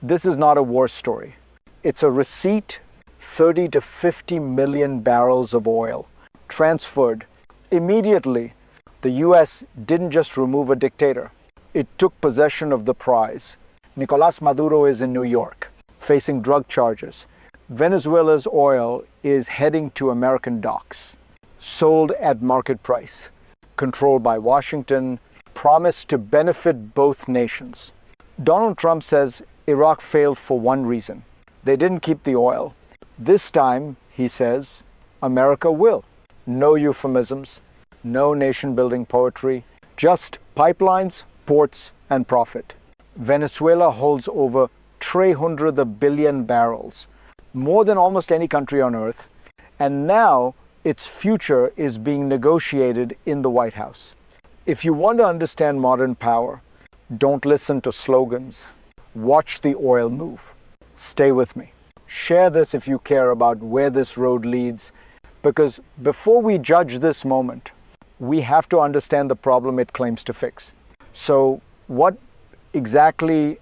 This is not a war story. It's a receipt, 30 to 50 million barrels of oil transferred immediately. The US didn't just remove a dictator. It took possession of the prize. Nicolás Maduro is in New York, facing drug charges. Venezuela's oil is heading to American docks, sold at market price, controlled by Washington, promised to benefit both nations. Donald Trump says Iraq failed for one reason. They didn't keep the oil. This time, he says, America will. No euphemisms, no nation-building poetry, just pipelines, ports, and profit. Venezuela holds over 300 billion barrels, more than almost any country on earth, and now its future is being negotiated in the White House. If you want to understand modern power, don't listen to slogans. Watch the oil move. Stay with me. Share this if you care about where this road leads, because before we judge this moment, we have to understand the problem it claims to fix. So what exactly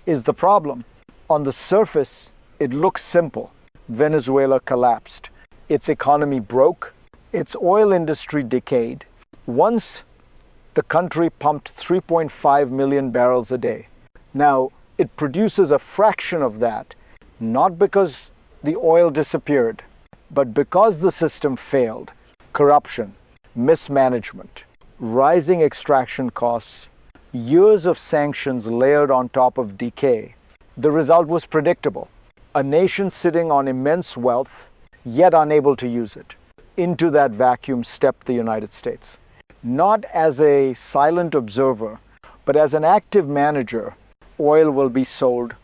is the problem? On the surface, it looks simple. Venezuela collapsed. Its economy broke. Its oil industry decayed. Once the country pumped 3.5 million barrels a day. Now, it produces a fraction of that, not because the oil disappeared, but because the system failed. Corruption, mismanagement, rising extraction costs, years of sanctions layered on top of decay. The result was predictable. A nation sitting on immense wealth, yet unable to use it. Into that vacuum stepped the United States. Not as a silent observer, but as an active manager. Oil will be sold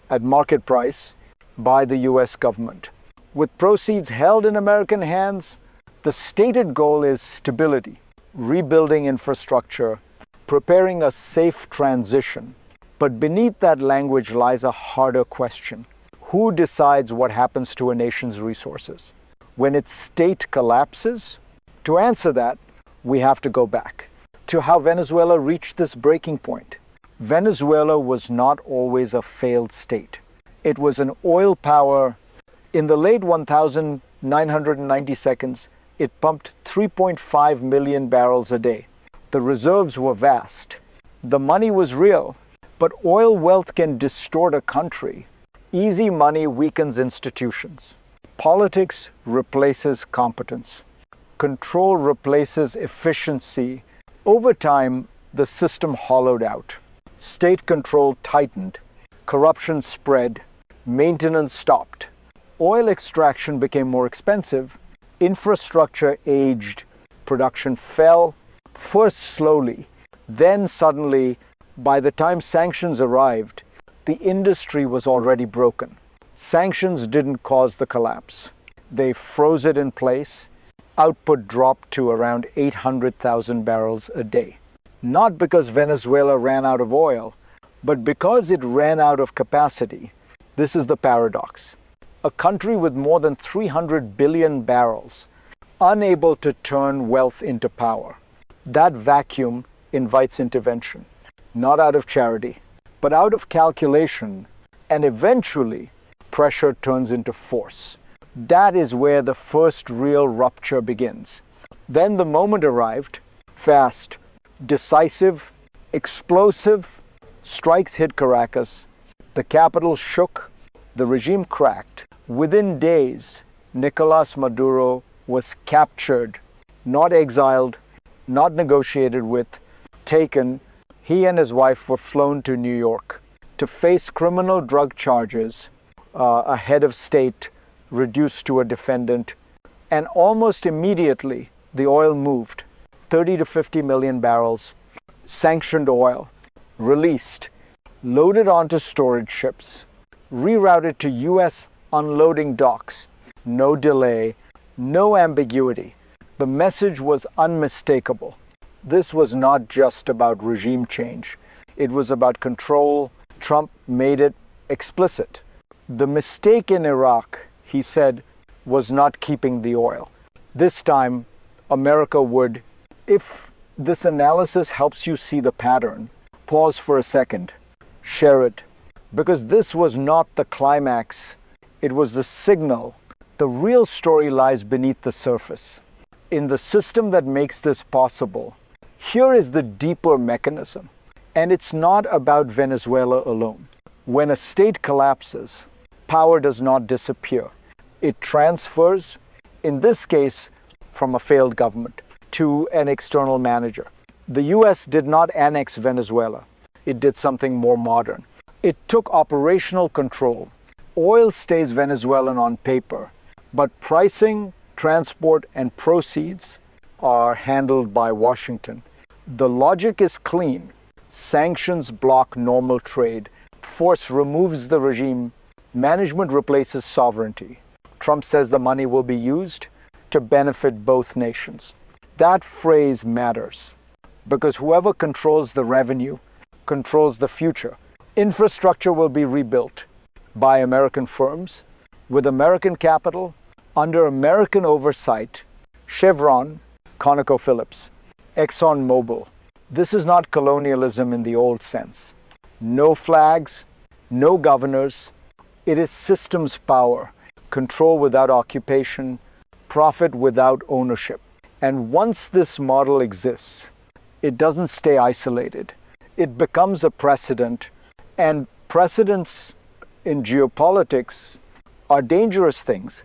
at market price by the US government. With proceeds held in American hands, the stated goal is stability, rebuilding infrastructure, preparing a safe transition. But beneath that language lies a harder question. Who decides what happens to a nation's resources? When its state collapses? To answer that, we have to go back to how Venezuela reached this breaking point. Venezuela was not always a failed state. It was an oil power. In the late 1990 seconds, it pumped 3.5 million barrels a day. The reserves were vast. The money was real. But oil wealth can distort a country. Easy money weakens institutions. Politics replaces competence. Control replaces efficiency. Over time, the system hollowed out. State control tightened. Corruption spread. Maintenance stopped. Oil extraction became more expensive. Infrastructure aged. Production fell, first slowly, then suddenly. By the time sanctions arrived, the industry was already broken. Sanctions didn't cause the collapse. They froze it in place. Output dropped to around 800,000 barrels a day. Not because Venezuela ran out of oil, but because it ran out of capacity. This is the paradox. A country with more than 300 billion barrels, unable to turn wealth into power. That vacuum invites intervention. Not out of charity, but out of calculation, and eventually pressure turns into force. That is where the first real rupture begins. Then the moment arrived, fast, decisive, explosive. Strikes hit Caracas. The capital shook. The regime cracked. Within days, Nicolás Maduro was captured, not exiled, not negotiated with, taken. He and his wife were flown to New York to face criminal drug charges, a head of state reduced to a defendant, and almost immediately the oil moved. 30 to 50 million barrels, sanctioned oil, released, loaded onto storage ships, rerouted to US unloading docks. No delay, no ambiguity. The message was unmistakable. This was not just about regime change. It was about control. Trump made it explicit. The mistake in Iraq, he said, was not keeping the oil. This time, America would. If this analysis helps you see the pattern, pause for a second, share it, because this was not the climax, it was the signal. The real story lies beneath the surface. In the system that makes this possible, here is the deeper mechanism. And it's not about Venezuela alone. When a state collapses, power does not disappear. It transfers, in this case, from a failed government to an external manager. The US did not annex Venezuela. It did something more modern. It took operational control. Oil stays Venezuelan on paper, but pricing, transport, and proceeds are handled by Washington. The logic is clean. Sanctions block normal trade. Force removes the regime. Management replaces sovereignty. Trump says the money will be used to benefit both nations. That phrase matters because whoever controls the revenue controls the future. Infrastructure will be rebuilt by American firms with American capital under American oversight. Chevron, ConocoPhillips, ExxonMobil. This is not colonialism in the old sense. No flags, no governors. It is systems power, control without occupation, profit without ownership. And once this model exists, it doesn't stay isolated. It becomes a precedent, and precedents in geopolitics are dangerous things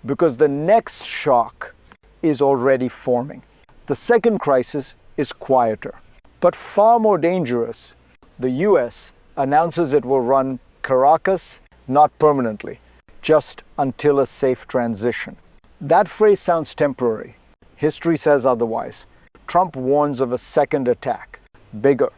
because the next shock is already forming. The second crisis is quieter, but far more dangerous. The US announces it will run Caracas not permanently, just until a safe transition. That phrase sounds temporary. History says otherwise. Trump warns of a second attack, bigger.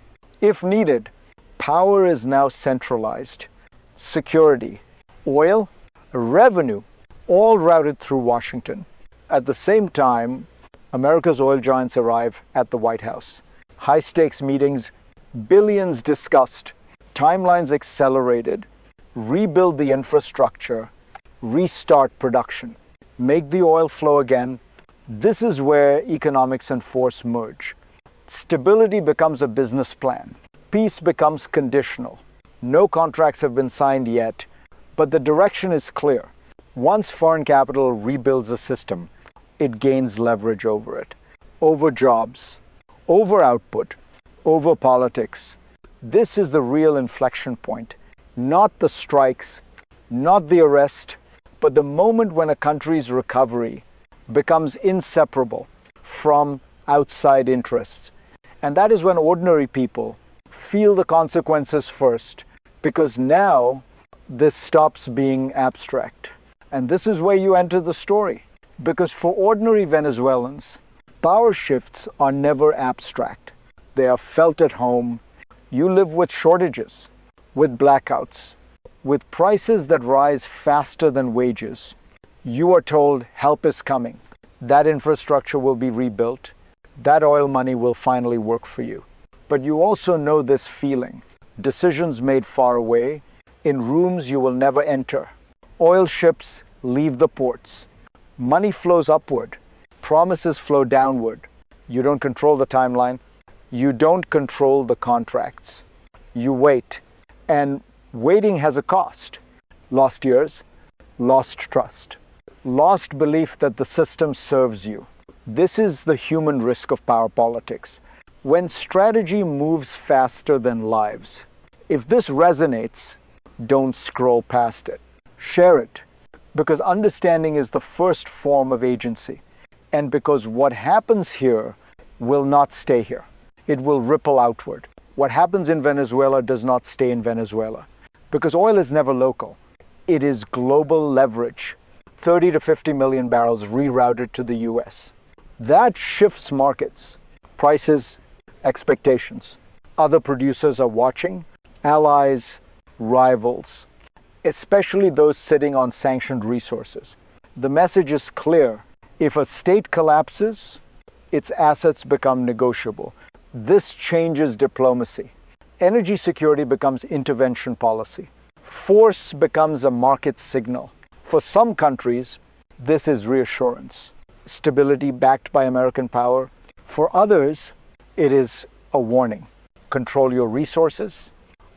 If needed, power is now centralized. Security, oil, revenue, all routed through Washington. At the same time, America's oil giants arrive at the White House. High-stakes meetings, billions discussed, timelines accelerated, rebuild the infrastructure, restart production, make the oil flow again. This is where economics and force merge. Stability becomes a business plan. Peace becomes conditional. No contracts have been signed yet, but the direction is clear. Once foreign capital rebuilds a system, it gains leverage over it, over jobs, over output, over politics. This is the real inflection point, not the strikes, not the arrest, but the moment when a country's recovery becomes inseparable from outside interests. And that is when ordinary people feel the consequences first, because now this stops being abstract. And this is where you enter the story. Because for ordinary Venezuelans, power shifts are never abstract. They are felt at home. You live with shortages, with blackouts, with prices that rise faster than wages. You are told help is coming. That infrastructure will be rebuilt. That oil money will finally work for you. But you also know this feeling. Decisions made far away, in rooms you will never enter. Oil ships leave the ports. Money flows upward. Promises flow downward. You don't control the timeline. You don't control the contracts. You wait. And waiting has a cost. Lost years, lost trust, lost belief that the system serves you. This is the human risk of power politics. When strategy moves faster than lives, if this resonates, don't scroll past it. Share it, because understanding is the first form of agency, and because what happens here will not stay here. It will ripple outward. What happens in Venezuela does not stay in Venezuela, because oil is never local. It is global leverage. 30 to 50 million barrels rerouted to the US. That shifts markets, prices, expectations. Other producers are watching, allies, rivals, especially those sitting on sanctioned resources. The message is clear. If a state collapses, its assets become negotiable. This changes diplomacy. Energy security becomes intervention policy. Force becomes a market signal. For some countries, this is reassurance, stability backed by American power. For others, it is a warning. Control your resources,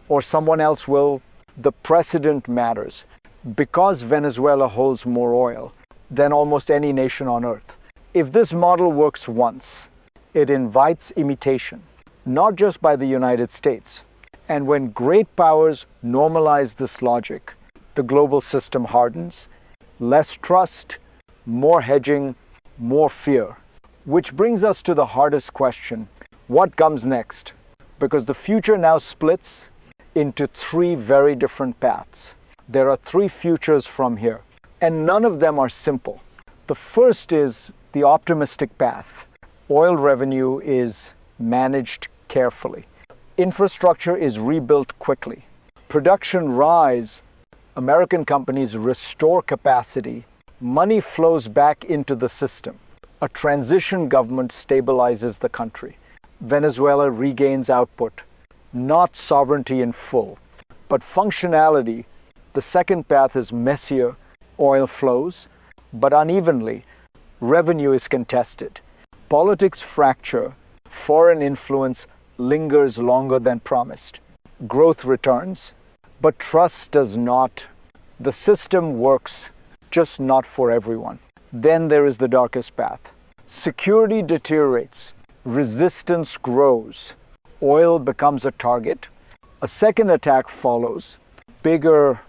or someone else will the precedent matters. Because Venezuela holds more oil than almost any nation on earth, if this model works once, it invites imitation, not just by the United States. And when great powers normalize this logic, the global system hardens, less trust, more hedging, more fear. Which brings us to the hardest question: what comes next? Because the future now splits into three very different paths. There are three futures from here, and none of them are simple. The first is the optimistic path. Oil revenue is managed carefully. Infrastructure is rebuilt quickly. Production rise. American companies restore capacity. Money flows back into the system. A transition government stabilizes the country. Venezuela regains output, not sovereignty in full, but functionality. The second path is messier. Oil flows, but unevenly. Revenue is contested. Politics fracture. Foreign influence lingers longer than promised. Growth returns, but trust does not. The system works, just not for everyone. Then there is the darkest path. Security deteriorates. Resistance grows. Oil becomes a target. A second attack follows, bigger,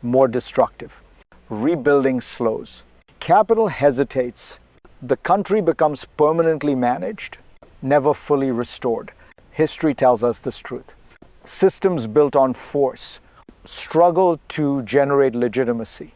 more destructive. Rebuilding slows. Capital hesitates. The country becomes permanently managed, never fully restored. History tells us this truth. Systems built on force struggle to generate legitimacy.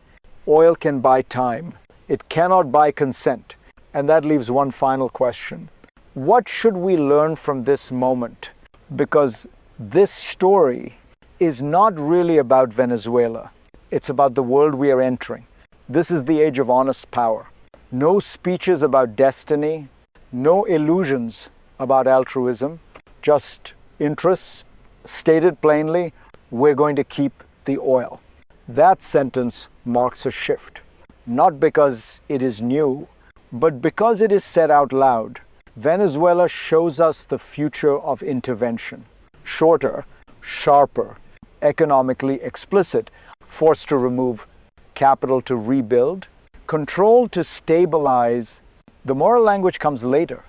Oil can buy time. It cannot buy consent. And that leaves one final question. What should we learn from this moment? Because this story is not really about Venezuela. It's about the world we are entering. This is the age of honest power. No speeches about destiny, no illusions about altruism, just interests stated plainly: we're going to keep the oil. That sentence marks a shift, not because it is new, but because it is said out loud. Venezuela shows us the future of intervention. Shorter, sharper, economically explicit, forced to remove capital to rebuild, control to stabilize. The moral language comes later,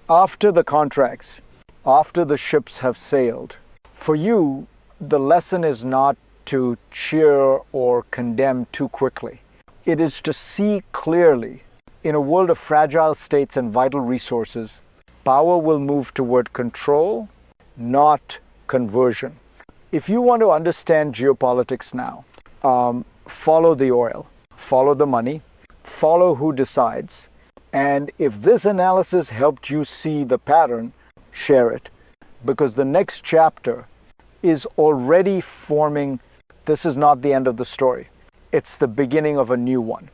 after the contracts, after the ships have sailed. For you, the lesson is not to cheer or condemn too quickly. It is to see clearly. In a world of fragile states and vital resources, power will move toward control, not conversion. If you want to understand geopolitics now, follow the oil, follow the money, follow who decides. And if this analysis helped you see the pattern, share it. Because the next chapter is already forming. This is not the end of the story. It's the beginning of a new one.